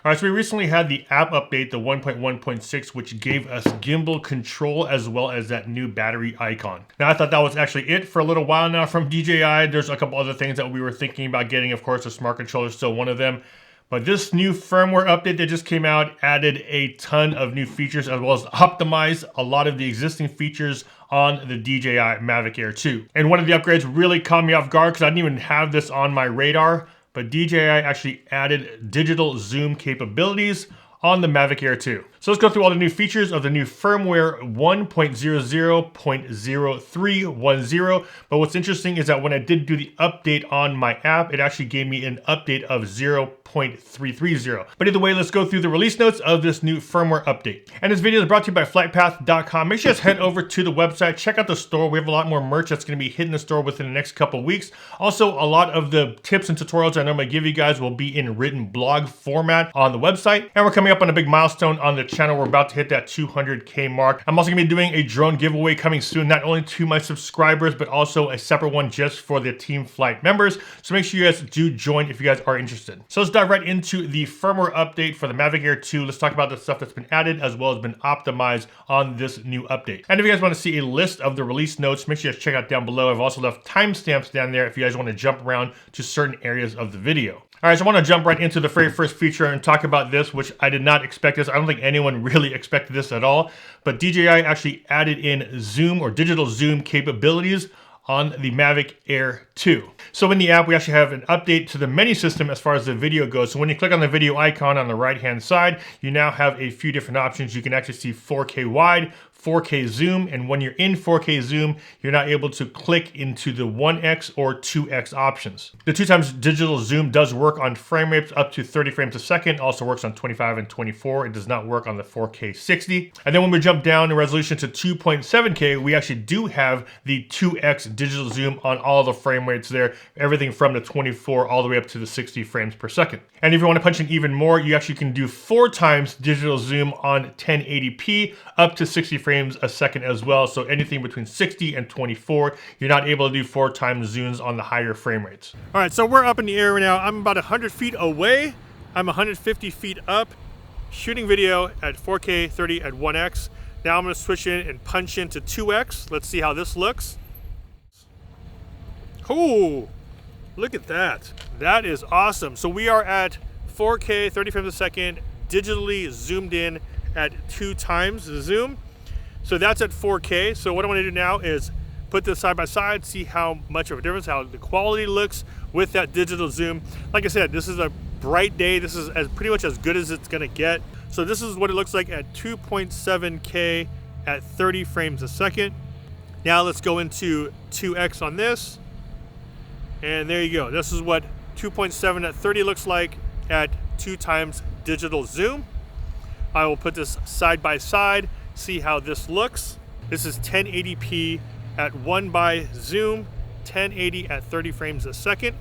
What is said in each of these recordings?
All right, so we recently had the app update, the 1.1.6, which gave us gimbal control as well as that new battery icon. Now, I thought that was actually it for a little while now from DJI. There's a couple other things that we were thinking about getting. Of course, the smart controller is still one of them. But this new firmware update that just came out added a ton of new features as well as optimized a lot of the existing features on the DJI Mavic Air 2. And one of the upgrades really caught me off guard because I didn't even have this on my radar, but DJI actually added digital zoom capabilities on the Mavic Air 2. So let's go through all the new features of the new firmware 1.00.0310. But what's interesting is that when I did do the update on my app, it actually gave me an update of 0.330. But either way, let's go through the release notes of this new firmware update. And this video is brought to you by FlytPath.com. Make sure you guys head over to the website, check out the store. We have a lot more merch that's going to be hitting the store within the next couple weeks. Also, a lot of the tips and tutorials I normally give you guys will be in written blog format on the website. And we're coming up on a big milestone on the channel. We're about to hit that 200K mark. I'm also gonna be doing a drone giveaway coming soon, not only to my subscribers, but also a separate one just for the Team Flight members. So make sure you guys do join if you guys are interested. So let's dive right into the firmware update for the Mavic Air 2. Let's talk about the stuff that's been added as well as been optimized on this new update. And if you guys wanna see a list of the release notes, make sure you guys check out down below. I've also left timestamps down there if you guys wanna jump around to certain areas of the video. All right, so I want to jump right into the very first feature and talk about this, which I did not expect this. I don't think anyone really expected this at all, but DJI actually added in zoom or digital zoom capabilities on the Mavic Air 2. So in the app, we actually have an update to the menu system as far as the video goes. So when you click on the video icon on the right-hand side, you now have a few different options. You can actually see 4K wide, 4K zoom, and when you're in 4K zoom, you're not able to click into the 1x or 2x options. The 2x digital zoom does work on frame rates up to 30 frames a second, also works on 25 and 24. It does not work on the 4K 60. And then when we jump down in resolution to 2.7K, we actually do have the 2x digital zoom on all the frame rates there, everything from the 24 all the way up to the 60 frames per second. And if you want to punch in even more, you actually can do 4x digital zoom on 1080p up to 60 frames a second as well. So anything between 60 and 24, you're not able to do 4x zooms on the higher frame rates. All right, so we're up in the air right now. I'm about 100 feet away. I'm 150 feet up, shooting video at 4K 30 at 1x. Now I'm gonna switch in and punch into 2x. Let's see how this looks. Oh, look at that. That is awesome. So we are at 4K 30 frames a second, digitally zoomed in at 2x the zoom. So that's at 4K. So what I want to do now is put this side by side, see how much of a difference, how the quality looks with that digital zoom. Like I said, this is a bright day. This is pretty much as good as it's gonna get. So this is what it looks like at 2.7K at 30 frames a second. Now let's go into 2X on this. And there you go. This is what 2.7 at 30 looks like at 2x digital zoom. I will put this side by side, see how this looks. This is 1080p at 1x zoom, 1080 at 30 frames a second.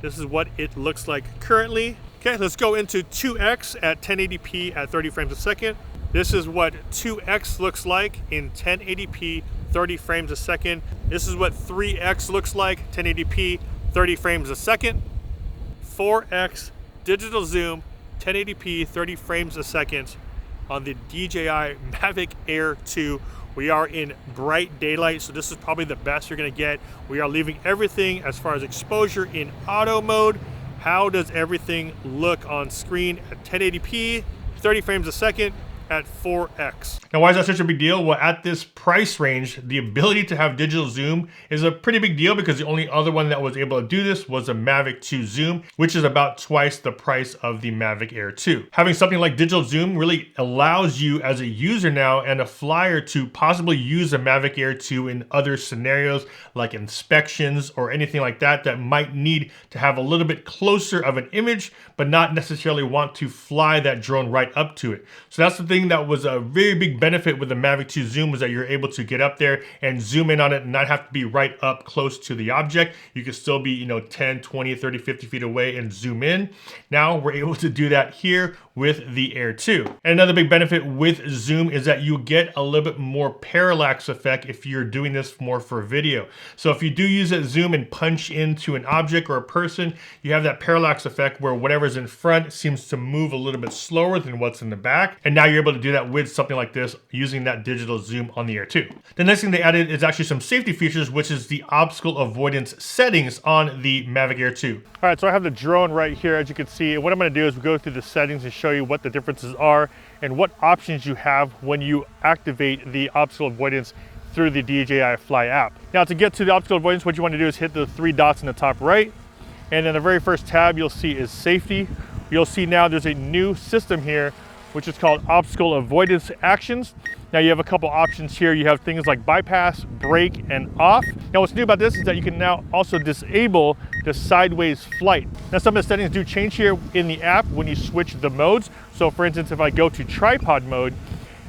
This is what it looks like currently. Okay, let's go into 2x at 1080p at 30 frames a second. This is what 2x looks like in 1080p, 30 frames a second. This is what 3x looks like, 1080p, 30 frames a second. 4x digital zoom, 1080p, 30 frames a second on the DJI Mavic Air 2. We are in bright daylight, so this is probably the best you're gonna get. We are leaving everything as far as exposure in auto mode. How does everything look on screen at 1080p, 30 frames a second, at 4x. Now, why is that such a big deal? Well, at this price range, the ability to have digital zoom is a pretty big deal because the only other one that was able to do this was a Mavic 2 Zoom, which is about twice the price of the Mavic Air 2. Having something like digital zoom really allows you as a user now and a flyer to possibly use a Mavic Air 2 in other scenarios like inspections or anything like that that might need to have a little bit closer of an image, but not necessarily want to fly that drone right up to it. So that's the thing that was a very big benefit with the Mavic 2 zoom was that you're able to get up there and zoom in on it and not have to be right up close to the object. You can still be, 10, 20, 30, 50 feet away and zoom in. Now we're able to do that here with the Air 2. And another big benefit with zoom is that you get a little bit more parallax effect if you're doing this more for video. So if you do use that zoom and punch into an object or a person, you have that parallax effect where whatever's in front seems to move a little bit slower than what's in the back. And now you're able to do that with something like this using that digital zoom on the Air 2. The next thing they added is actually some safety features, which is the obstacle avoidance settings on the Mavic Air 2. All right, so I have the drone right here, as you can see. And what I'm gonna do is go through the settings and show you what the differences are and what options you have when you activate the obstacle avoidance through the DJI Fly app. Now, to get to the obstacle avoidance, what you want to do is hit the 3 dots in the top right, and then the very first tab you'll see is safety. You'll see now there's a new system here which is called obstacle avoidance actions. Now you have a couple options here. You have things like bypass, brake, and off. Now what's new about this is that you can now also disable the sideways flight. Now some of the settings do change here in the app when you switch the modes. So for instance, if I go to tripod mode,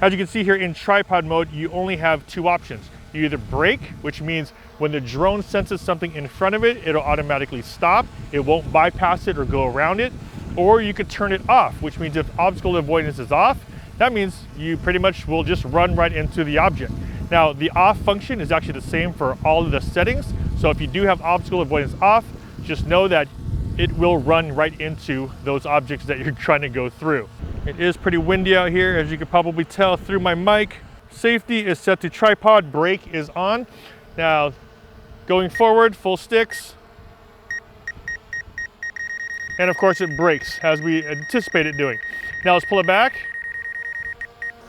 as you can see here in tripod mode, you only have 2 options. You either brake, which means when the drone senses something in front of it, it'll automatically stop. It won't bypass it or go around it. Or you could turn it off, which means if obstacle avoidance is off, that means you pretty much will just run right into the object. Now, the off function is actually the same for all of the settings. So if you do have obstacle avoidance off, just know that it will run right into those objects that you're trying to go through. It is pretty windy out here, as you can probably tell through my mic. Safety is set to tripod, brake is on. Now, going forward, full sticks. And of course it brakes, as we anticipate it doing. Now let's pull it back.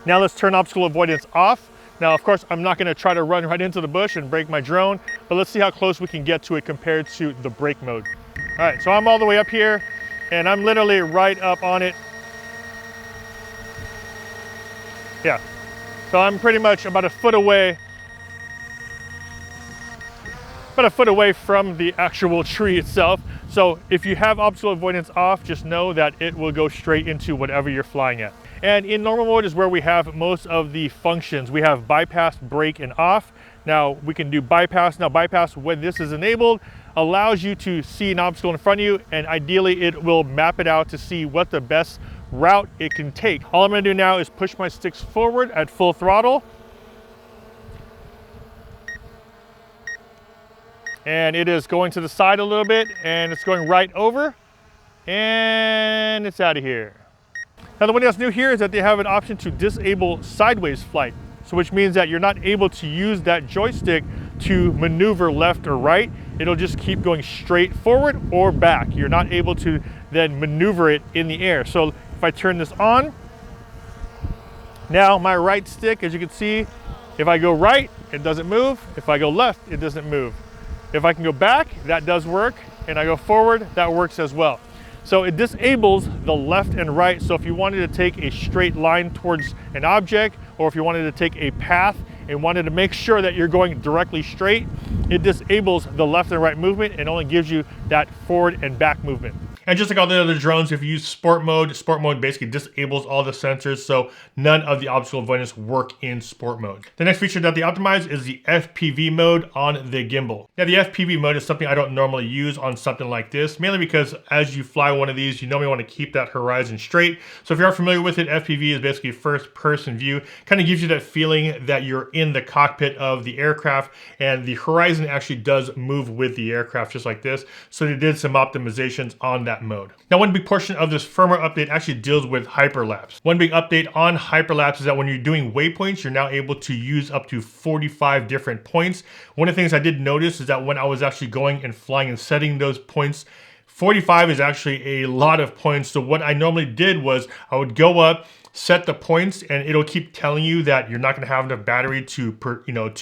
Now let's turn obstacle avoidance off. Now, of course, I'm not gonna try to run right into the bush and break my drone, but let's see how close we can get to it compared to the brake mode. All right, so I'm all the way up here, and I'm literally right up on it. Yeah, so I'm pretty much about a foot away from the actual tree itself. So if you have obstacle avoidance off, just know that it will go straight into whatever you're flying at. And in normal mode is where we have most of the functions. We have bypass, brake, and off. Now we can do bypass. Now bypass, when this is enabled, allows you to see an obstacle in front of you, and ideally it will map it out to see what the best route it can take. All I'm gonna do now is push my sticks forward at full throttle. And it is going to the side a little bit, and it's going right over, and it's out of here. Now the one that's new here is that they have an option to disable sideways flight. So which means that you're not able to use that joystick to maneuver left or right. It'll just keep going straight forward or back. You're not able to then maneuver it in the air. So if I turn this on, now my right stick, as you can see, if I go right, it doesn't move. If I go left, it doesn't move. If I can go back, that does work, and I go forward, that works as well. So it disables the left and right. So if you wanted to take a straight line towards an object, or if you wanted to take a path and wanted to make sure that you're going directly straight, it disables the left and right movement and only gives you that forward and back movement. And just like all the other drones, if you use sport mode basically disables all the sensors, so none of the obstacle avoidance work in sport mode. The next feature that they optimize is the FPV mode on the gimbal. Now the FPV mode is something I don't normally use on something like this, mainly because as you fly one of these, you normally want to keep that horizon straight. So if you aren't familiar with it, FPV is basically first person view. Kind of gives you that feeling that you're in the cockpit of the aircraft, and the horizon actually does move with the aircraft just like this. So they did some optimizations on that mode. Now one big portion of this firmware update actually deals with Hyperlapse. One big update on Hyperlapse is that when you're doing waypoints, you're now able to use up to 45 different points. One of the things I did notice is that when I was actually going and flying and setting those points, 45 is actually a lot of points. So what I normally did was I would go up, set the points, and it'll keep telling you that you're not going to have enough battery to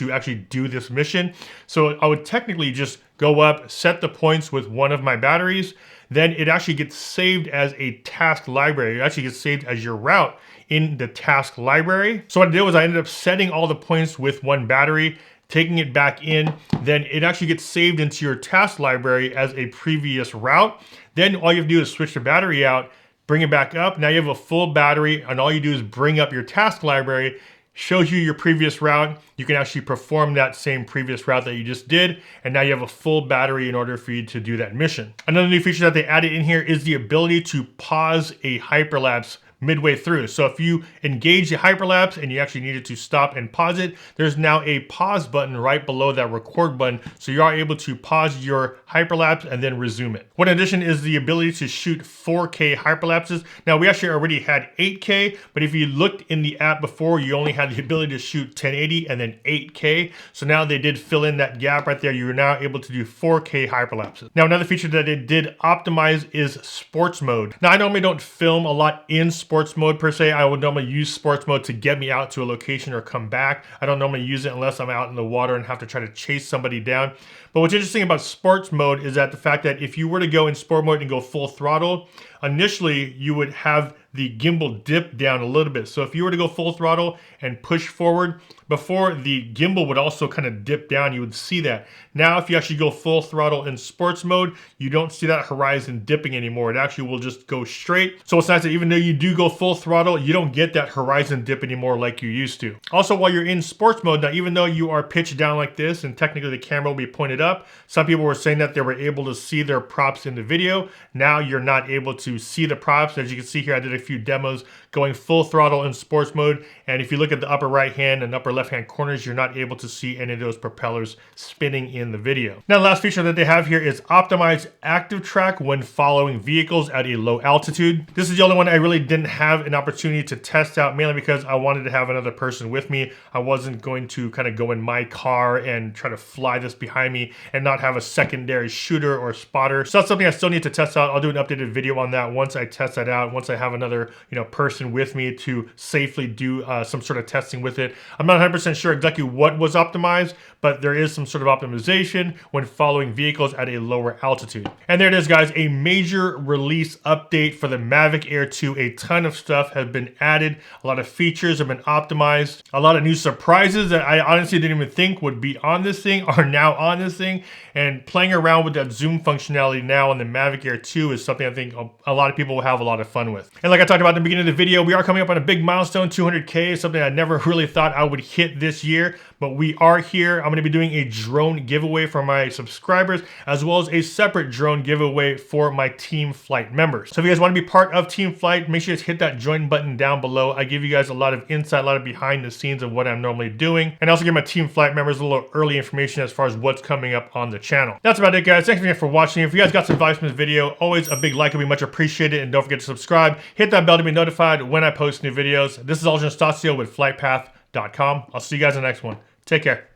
actually do this mission. So I would technically just go up, set the points with one of my batteries, then it actually gets saved as a task library. It actually gets saved as your route in the task library. So what I did was I ended up setting all the points with one battery, taking it back in, then it actually gets saved into your task library as a previous route. Then all you have to do is switch the battery out, bring it back up. Now you have a full battery, and all you do is bring up your task library, shows you your previous route. You can actually perform that same previous route that you just did, and now you have a full battery in order for you to do that mission. Another new feature that they added in here is the ability to pause a hyperlapse midway through. So if you engage the hyperlapse and you actually needed to stop and pause it, there's now a pause button right below that record button. So you are able to pause your hyperlapse and then resume it. One addition is the ability to shoot 4K hyperlapses. Now we actually already had 8K, but if you looked in the app before, you only had the ability to shoot 1080 and then 8K. So now they did fill in that gap right there. You're now able to do 4K hyperlapses. Now another feature that they did optimize is sports mode. Now I normally don't film a lot in sports mode per se. I would normally use sports mode to get me out to a location or come back. I don't normally use it unless I'm out in the water and have to try to chase somebody down. But what's interesting about sports mode is that the fact that if you were to go in sport mode and go full throttle, initially you would have the gimbal dip down a little bit. So if you were to go full throttle and push forward, before the gimbal would also kind of dip down, you would see that. Now if you actually go full throttle in sports mode, you don't see that horizon dipping anymore. It actually will just go straight. So it's nice that even though you do go full throttle, you don't get that horizon dip anymore like you used to. Also, while you're in sports mode, now even though you are pitched down like this and technically the camera will be pointed up, some people were saying that they were able to see their props in the video. Now you're not able to see the props. As you can see here, I did a few demos going full throttle in sports mode, and if you look at the upper right hand and upper left hand corners, you're not able to see any of those propellers spinning in the video. Now the last feature that they have here is optimize active track when following vehicles at a low altitude. This is the only one I really didn't have an opportunity to test out, mainly because I wanted to have another person with me. I wasn't going to kind of go in my car and try to fly this behind me and not have a secondary shooter or spotter. So that's something I still need to test out. I'll do an updated video on that once I test that out, once I have another person with me to safely do some sort of testing with it. I'm not 100% sure exactly what was optimized, but there is some sort of optimization when following vehicles at a lower altitude. And there it is, guys, a major release update for the Mavic Air 2. A ton of stuff has been added. A lot of features have been optimized. A lot of new surprises that I honestly didn't even think would be on this thing are now on this thing. And playing around with that zoom functionality now on the Mavic Air 2 is something I think a lot of people will have a lot of fun with. And like I talked about in the beginning of the video, we are coming up on a big milestone, 200K, something I never really thought I would hit this year, but we are here. I'm going to be doing a drone giveaway for my subscribers, as well as a separate drone giveaway for my Team Flight members. So if you guys want to be part of Team Flight, make sure you just hit that join button down below. I give you guys a lot of insight, a lot of behind the scenes of what I'm normally doing, and I also give my Team Flight members a little early information as far as what's coming up on the channel. That's about it, guys. Thanks again for watching. If you guys got some value from this video, always a big like would be much appreciated, and don't forget to subscribe. Hit that bell to be notified when I post new videos. This is Aljan Stasio with FlytPath.com. I'll see you guys in the next one. Take care.